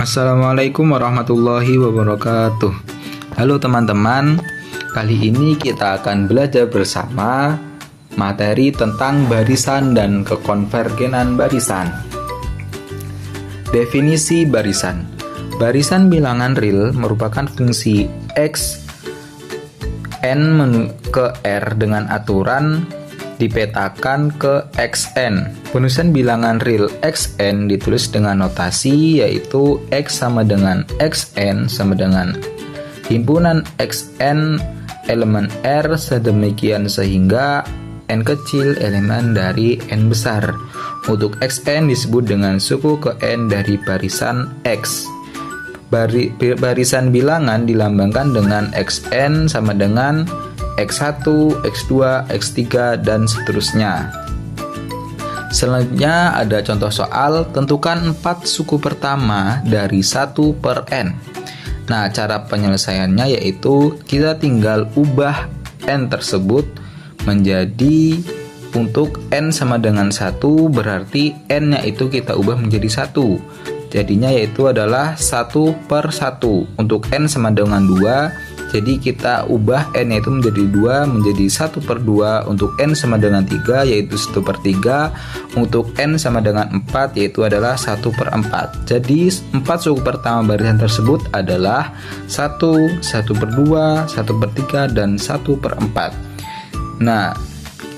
Assalamualaikum warahmatullahi wabarakatuh. Halo teman-teman, kali ini kita akan belajar bersama materi tentang barisan dan kekonvergenan barisan. Definisi barisan. Barisan bilangan real merupakan fungsi X n ke R dengan aturan dipetakan ke Xn. Penulisan bilangan real Xn ditulis dengan notasi yaitu X sama dengan Xn sama dengan himpunan Xn elemen R sedemikian sehingga n kecil elemen dari n besar. Untuk Xn disebut dengan suku ke n dari barisan X. Barisan bilangan dilambangkan dengan Xn sama dengan X1, X2, X3, dan seterusnya. Selanjutnya ada contoh soal, tentukan 4 suku pertama dari 1 per n. Nah, cara penyelesaiannya yaitu kita tinggal ubah n tersebut menjadi untuk n sama dengan 1, berarti n-nya itu kita ubah menjadi 1. Jadinya yaitu adalah 1 per 1. Untuk n sama dengan 2, jadi kita ubah n itu menjadi 2 menjadi 1 per 2. Untuk n sama dengan 3 yaitu 1 per 3. Untuk n sama dengan 4 yaitu adalah 1 per 4. Jadi 4 suku pertama barisan tersebut adalah 1, 1 per 2, 1 per 3, dan 1 per 4. Nah,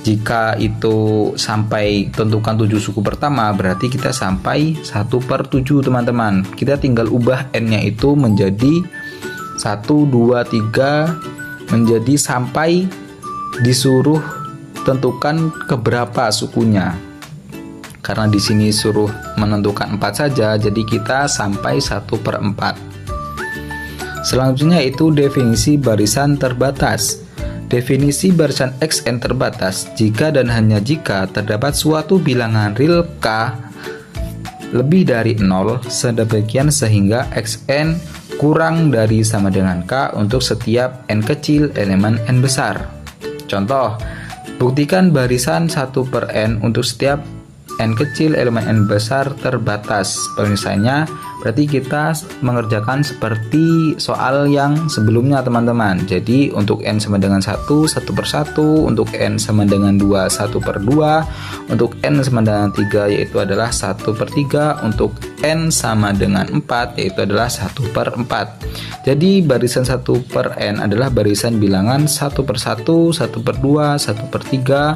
jika itu sampai tentukan 7 suku pertama, berarti kita sampai 1 per 7 teman-teman. Kita tinggal ubah n-nya itu menjadi 1, 2, 3 menjadi sampai disuruh tentukan keberapa sukunya. Karena di sini suruh menentukan 4 saja, jadi kita sampai 1 per 4. Selanjutnya itu definisi barisan terbatas. Definisi barisan Xn terbatas jika dan hanya jika terdapat suatu bilangan real K lebih dari 0 sedemikian sehingga Xn kurang dari sama dengan K untuk setiap n kecil elemen n besar. Contoh, buktikan barisan 1 per n untuk setiap n kecil elemen n besar terbatas. Penyelesaiannya berarti kita mengerjakan seperti soal yang sebelumnya teman-teman. Jadi untuk n sama dengan 1, 1 per 1. Untuk n sama dengan 2, 1 per 2. Untuk n sama dengan 3 yaitu adalah 1 per 3. Untuk n sama dengan 4 yaitu adalah 1 per 4. Jadi barisan 1 per n adalah barisan bilangan 1 per 1, 1 per 2, 1 per 3,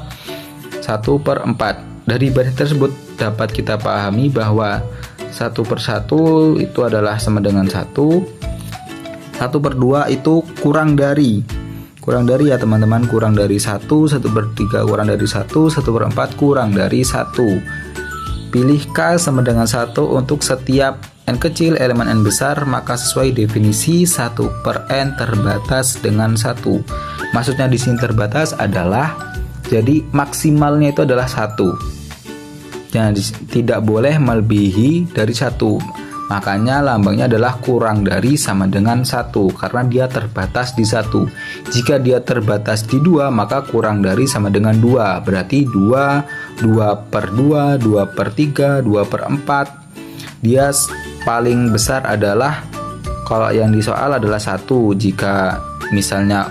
1 per 4. Dari barisan tersebut dapat kita pahami bahwa 1 per 1 itu adalah sama dengan 1. 1 per 2 itu kurang dari ya teman-teman, kurang dari 1. 1 per 3 kurang dari 1. 1 per 4 kurang dari 1. Pilih K sama dengan 1 untuk setiap n kecil elemen n besar, maka sesuai definisi 1 per n terbatas dengan 1. Maksudnya di sini terbatas adalah jadi maksimalnya itu adalah 1. Jadi tidak boleh melebihi dari 1. Makanya lambangnya adalah kurang dari sama dengan 1 karena dia terbatas di 1. Jika dia terbatas di 2, maka kurang dari sama dengan 2. Berarti 2, 2 per 2, 2 per 3, 2 per 4. Dia paling besar adalah kalau yang di soal adalah 1. Jika misalnya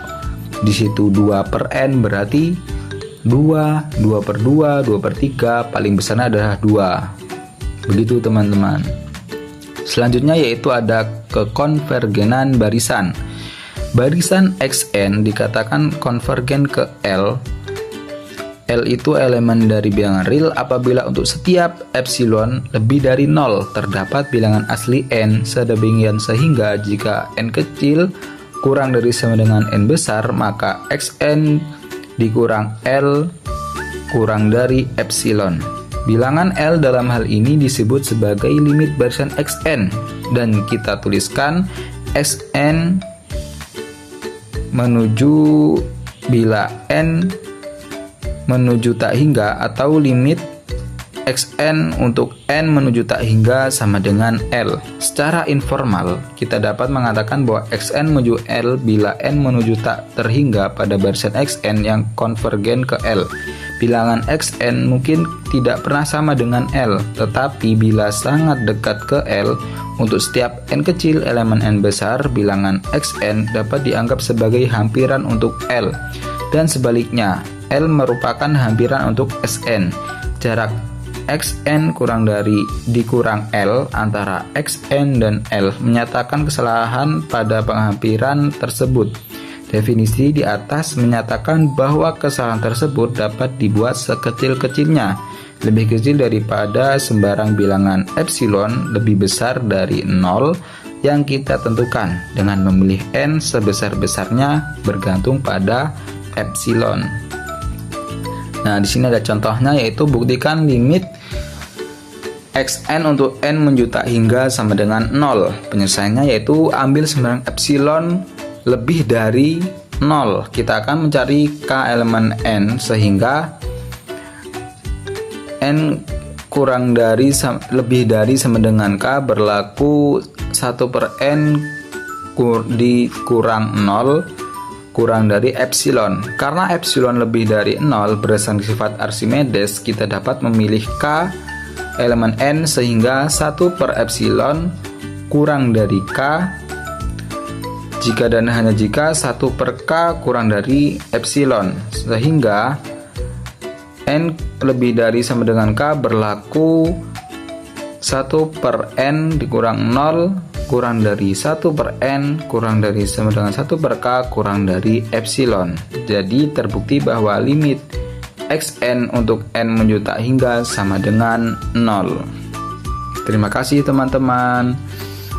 di situ 2 per n berarti 2, 2 per 2, 2 per 3, paling besarnya adalah 2. Begitu teman-teman. Selanjutnya yaitu ada kekonvergenan barisan. Barisan Xn dikatakan konvergen ke L. L itu elemen dari bilangan real apabila untuk setiap epsilon lebih dari 0 terdapat bilangan asli n sedemikian sehingga jika n kecil kurang dari sama dengan n besar, maka Xn dikurang L kurang dari epsilon. Bilangan L dalam hal ini disebut sebagai limit barisan Xn dan kita tuliskan Xn menuju bila n menuju tak hingga atau limit Xn untuk n menuju tak hingga sama dengan L. Secara informal, kita dapat mengatakan bahwa Xn menuju L bila n menuju tak terhingga pada barisan Xn yang konvergen ke L. bilangan xn mungkin tidak pernah sama dengan L, tetapi bila sangat dekat ke L, untuk setiap n kecil elemen n besar, bilangan xn dapat dianggap sebagai hampiran untuk L, dan sebaliknya, L merupakan hampiran untuk Sn. Jarak xn kurang dari dikurang L antara xn dan L menyatakan kesalahan pada penghampiran tersebut. Definisi di atas menyatakan bahwa kesalahan tersebut dapat dibuat sekecil-kecilnya, lebih kecil daripada sembarang bilangan epsilon lebih besar dari 0 yang kita tentukan dengan memilih n sebesar-besarnya bergantung pada epsilon. Nah, di sini ada contohnya, yaitu buktikan limit xn untuk n menjuta hingga sama dengan 0. Penyelesaiannya yaitu ambil sembarang epsilon lebih dari 0. Kita akan mencari k elemen n sehingga n kurang dari lebih dari sama dengan k berlaku 1/n dikurang 0 kurang dari epsilon. Karena epsilon lebih dari 0 berdasarkan sifat Archimedes, kita dapat memilih k elemen n sehingga 1/epsilon kurang dari k jika dan hanya jika 1/k kurang dari epsilon, sehingga n lebih dari sama dengan k berlaku 1/n dikurang 0 kurang dari 1/n kurang dari sama dengan 1/k kurang dari epsilon. Jadi terbukti bahwa limit xn untuk n menjuta hingga sama dengan 0. Terima kasih teman-teman.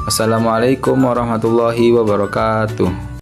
Wassalamualaikum warahmatullahi wabarakatuh.